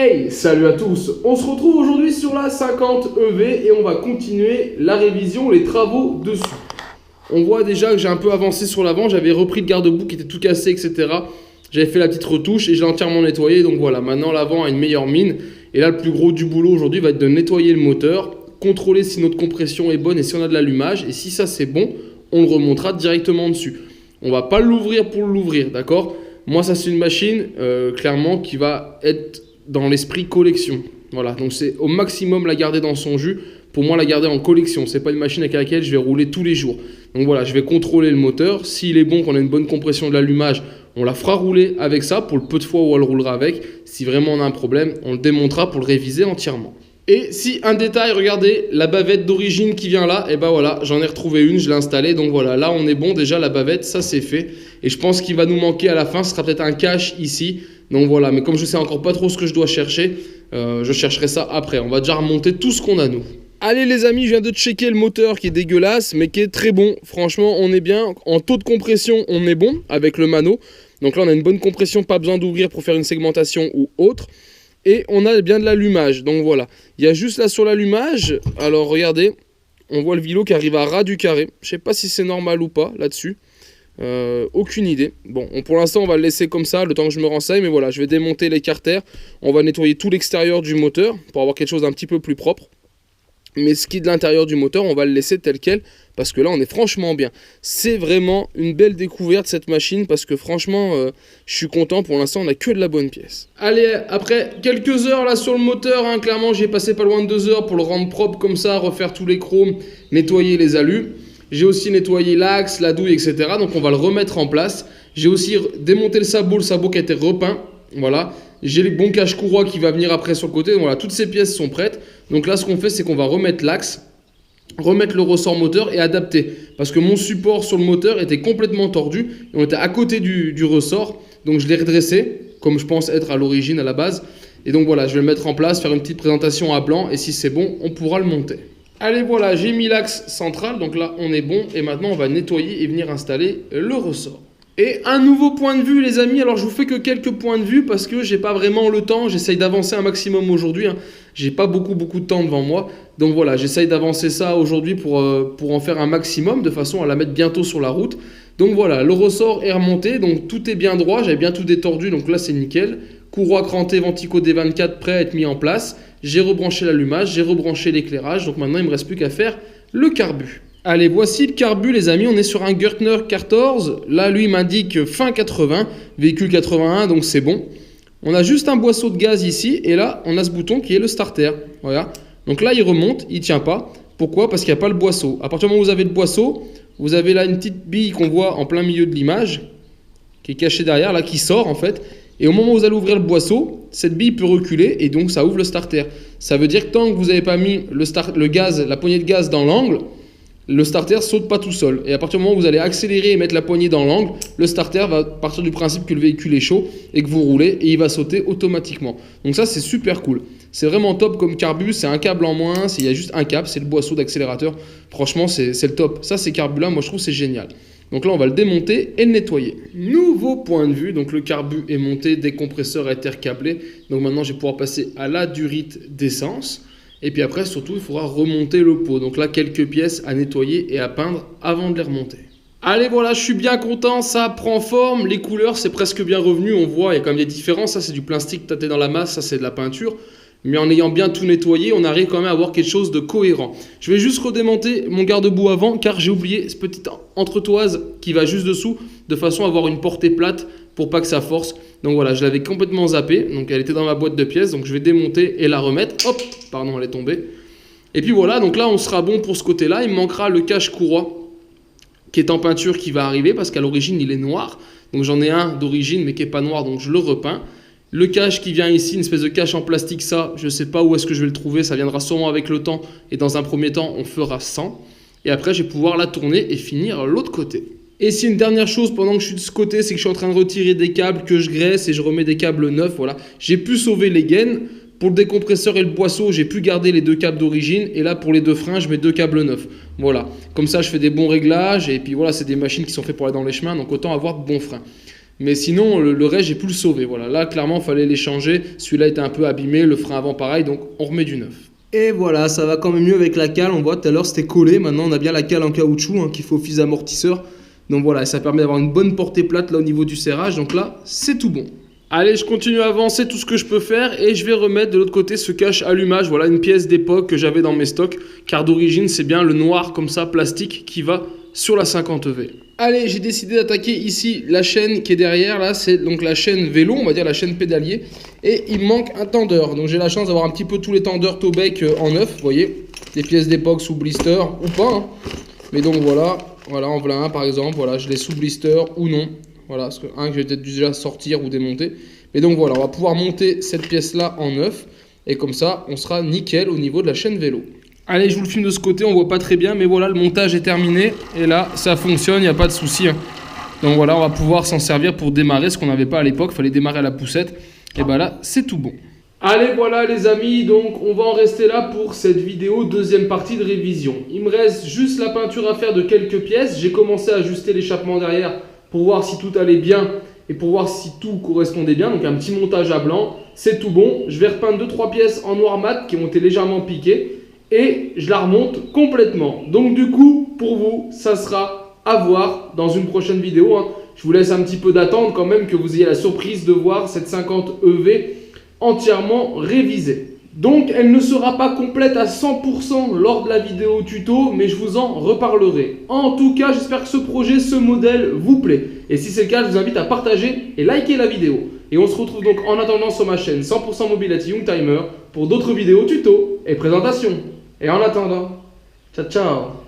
Hey, salut à tous. On se retrouve aujourd'hui sur la 50 EV et on va continuer la révision, les travaux dessus. On voit déjà que j'ai un peu avancé sur l'avant, j'avais repris le garde-boue qui était tout cassé, etc. J'avais fait la petite retouche et je l'ai entièrement nettoyé, donc voilà, maintenant l'avant a une meilleure mine. Et là, le plus gros du boulot aujourd'hui va être de nettoyer le moteur, contrôler si notre compression est bonne et si on a de l'allumage. Et si ça c'est bon, on le remontera directement dessus. On va pas l'ouvrir pour l'ouvrir, d'accord? Moi, ça c'est une machine, clairement, qui va être dans l'esprit collection. Voilà, donc c'est au maximum la garder dans son jus. Pour moi, la garder en collection. C'est pas une machine avec laquelle je vais rouler tous les jours. Donc voilà, je vais contrôler le moteur. S'il est bon, qu'on a une bonne compression de l'allumage, on la fera rouler avec ça pour le peu de fois où elle roulera avec. Si vraiment on a un problème, on le démontera pour le réviser entièrement. Et si un détail, regardez, la bavette d'origine qui vient là, et ben voilà, j'en ai retrouvé une, je l'ai installée. Donc voilà, là on est bon, déjà la bavette, ça c'est fait. Et je pense qu'il va nous manquer à la fin, ce sera peut-être un cache ici. Donc voilà, mais comme je sais encore pas trop ce que je dois chercher, je chercherai ça après. On va déjà remonter tout ce qu'on a nous. Allez les amis, je viens de checker le moteur qui est dégueulasse, mais qui est très bon. Franchement, on est bien. En taux de compression, on est bon avec le mano. Donc là, on a une bonne compression, pas besoin d'ouvrir pour faire une segmentation ou autre. Et on a bien de l'allumage, donc voilà. Il y a juste là sur l'allumage, alors regardez, on voit le vilo qui arrive à ras du carré. Je sais pas si c'est normal ou pas là-dessus. Aucune idée. Bon, pour l'instant, on va le laisser comme ça, le temps que je me renseigne. Mais voilà, je vais démonter les carters. On va nettoyer tout l'extérieur du moteur pour avoir quelque chose d'un petit peu plus propre. Mais ce qui est de l'intérieur du moteur, on va le laisser tel quel. Parce que là, on est franchement bien. C'est vraiment une belle découverte cette machine. Parce que franchement, je suis content. Pour l'instant, on n'a que de la bonne pièce. Allez, après quelques heures là sur le moteur, hein, clairement, j'ai passé pas loin de 2 heures pour le rendre propre comme ça. Refaire tous les chromes, nettoyer les alus. J'ai aussi nettoyé l'axe, la douille, etc. Donc on va le remettre en place. J'ai aussi démonté le sabot qui a été repeint. Voilà. J'ai le bon cache-courroie qui va venir après sur le côté. Donc voilà, toutes ces pièces sont prêtes. Donc là, ce qu'on fait, c'est qu'on va remettre l'axe, remettre le ressort moteur et adapter. Parce que mon support sur le moteur était complètement tordu. Et on était à côté du ressort. Donc je l'ai redressé, comme je pense être à l'origine, à la base. Et donc voilà, je vais le mettre en place, faire une petite présentation à blanc. Et si c'est bon, on pourra le monter. Allez, voilà, j'ai mis l'axe central. Donc là, on est bon. Et maintenant, on va nettoyer et venir installer le ressort. Et un nouveau point de vue les amis, alors je vous fais que quelques points de vue parce que j'ai pas vraiment le temps, j'essaye d'avancer un maximum aujourd'hui, hein. J'ai pas beaucoup de temps devant moi, donc voilà, j'essaye d'avancer ça aujourd'hui pour en faire un maximum de façon à la mettre bientôt sur la route. Donc voilà, le ressort est remonté, donc tout est bien droit, j'avais bien tout détordu, donc là c'est nickel. Courroie crantée Ventico D24 prêt à être mis en place, j'ai rebranché l'allumage, j'ai rebranché l'éclairage, donc maintenant il me reste plus qu'à faire le carbu. Allez, voici le carbu les amis, on est sur un Gürtner 14, là lui m'indique fin 80, véhicule 81 donc c'est bon. On a juste un boisseau de gaz ici et là on a ce bouton qui est le starter, voilà. Donc là il remonte, il ne tient pas, pourquoi? Parce qu'il n'y a pas le boisseau. À partir du moment où vous avez le boisseau, vous avez là une petite bille qu'on voit en plein milieu de l'image, qui est cachée derrière, là qui sort en fait. Et au moment où vous allez ouvrir le boisseau, cette bille peut reculer et donc ça ouvre le starter. Ça veut dire que tant que vous n'avez pas mis le gaz, la poignée de gaz dans l'angle, le starter saute pas tout seul. Et à partir du moment où vous allez accélérer et mettre la poignée dans l'angle, le starter va partir du principe que le véhicule est chaud et que vous roulez et il va sauter automatiquement. Donc ça c'est super cool. C'est vraiment top comme carbu, c'est un câble en moins, il y a juste un câble, c'est le boisseau d'accélérateur. Franchement c'est le top. Ça ces carbus là, moi je trouve c'est génial. Donc là on va le démonter et le nettoyer. Nouveau point de vue, donc le carbu est monté, décompresseur intercâblé. Donc maintenant je vais pouvoir passer à la durite d'essence. Et puis après, surtout, il faudra remonter le pot. Donc là, quelques pièces à nettoyer et à peindre avant de les remonter. Allez, voilà, je suis bien content, ça prend forme. Les couleurs, c'est presque bien revenu. On voit, il y a quand même des différences. Ça, c'est du plastique tâté dans la masse, ça, c'est de la peinture. Mais en ayant bien tout nettoyé, on arrive quand même à avoir quelque chose de cohérent. Je vais juste redémonter mon garde-boue avant, car j'ai oublié ce petit entretoise qui va juste dessous, de façon à avoir une portée plate pour pas que ça force. Donc voilà, je l'avais complètement zappée, donc elle était dans ma boîte de pièces, donc je vais démonter et la remettre. Hop, pardon, elle est tombée. Et puis voilà, donc là on sera bon pour ce côté-là. Il me manquera le cache-courroie qui est en peinture qui va arriver parce qu'à l'origine il est noir. Donc j'en ai un d'origine mais qui n'est pas noir, donc je le repeins. Le cache qui vient ici, une espèce de cache en plastique, ça, je ne sais pas où est-ce que je vais le trouver, ça viendra sûrement avec le temps. Et dans un premier temps, on fera 100. Et après, je vais pouvoir la tourner et finir l'autre côté. Et si une dernière chose pendant que je suis de ce côté, c'est que je suis en train de retirer des câbles que je graisse et je remets des câbles neufs, voilà. J'ai pu sauver les gaines. Pour le décompresseur et le boisseau, j'ai pu garder les 2 câbles d'origine. Et là, pour les 2 freins, je mets 2 câbles neufs. Voilà. Comme ça, je fais des bons réglages. Et puis voilà, c'est des machines qui sont faites pour aller dans les chemins. Donc autant avoir de bons freins. Mais sinon, le reste, j'ai pu le sauver. Voilà, là, clairement, il fallait les changer. Celui-là était un peu abîmé, le frein avant pareil, donc on remet du neuf. Et voilà, ça va quand même mieux avec la cale. On voit tout à l'heure, c'était collé. Maintenant, on a bien la cale en caoutchouc hein, qui fait office d'amortisseur. Donc voilà, ça permet d'avoir une bonne portée plate là au niveau du serrage. Donc là, c'est tout bon. Allez, je continue à avancer tout ce que je peux faire et je vais remettre de l'autre côté ce cache allumage. Voilà une pièce d'époque que j'avais dans mes stocks, car d'origine c'est bien le noir comme ça, plastique, qui va sur la 50V. Allez, j'ai décidé d'attaquer ici la chaîne qui est derrière, là c'est donc la chaîne vélo, on va dire la chaîne pédalier. Et il me manque un tendeur, donc j'ai la chance d'avoir un petit peu tous les tendeurs Tobec en neuf, vous voyez. Des pièces d'époque sous blister ou pas, hein. Mais donc voilà, en voilà un par exemple, voilà, je l'ai sous blister ou non. Voilà, parce que un que je vais peut-être déjà sortir ou démonter. Mais donc voilà, on va pouvoir monter cette pièce-là en neuf. Et comme ça, on sera nickel au niveau de la chaîne vélo. Allez, je vous le filme de ce côté, on voit pas très bien. Mais voilà, le montage est terminé. Et là, ça fonctionne, il n'y a pas de souci. Hein. Donc voilà, on va pouvoir s'en servir pour démarrer ce qu'on n'avait pas à l'époque. Il fallait démarrer à la poussette. Et ben là, c'est tout bon. Allez, voilà les amis, donc on va en rester là pour cette vidéo, deuxième partie de révision. Il me reste juste la peinture à faire de quelques pièces. J'ai commencé à ajuster l'échappement derrière pour voir si tout allait bien et pour voir si tout correspondait bien. Donc un petit montage à blanc, c'est tout bon. Je vais repeindre 2-3 pièces en noir mat qui ont été légèrement piquées et je la remonte complètement. Donc du coup, pour vous, ça sera à voir dans une prochaine vidéo. Hein. Je vous laisse un petit peu d'attendre quand même que vous ayez la surprise de voir cette 50 EV entièrement révisée. Donc elle ne sera pas complète à 100% lors de la vidéo tuto, mais je vous en reparlerai. En tout cas, j'espère que ce projet, ce modèle vous plaît. Et si c'est le cas, je vous invite à partager et liker la vidéo. Et on se retrouve donc en attendant sur ma chaîne 100% Mobility Youngtimer pour d'autres vidéos tuto et présentations. Et en attendant, ciao ciao.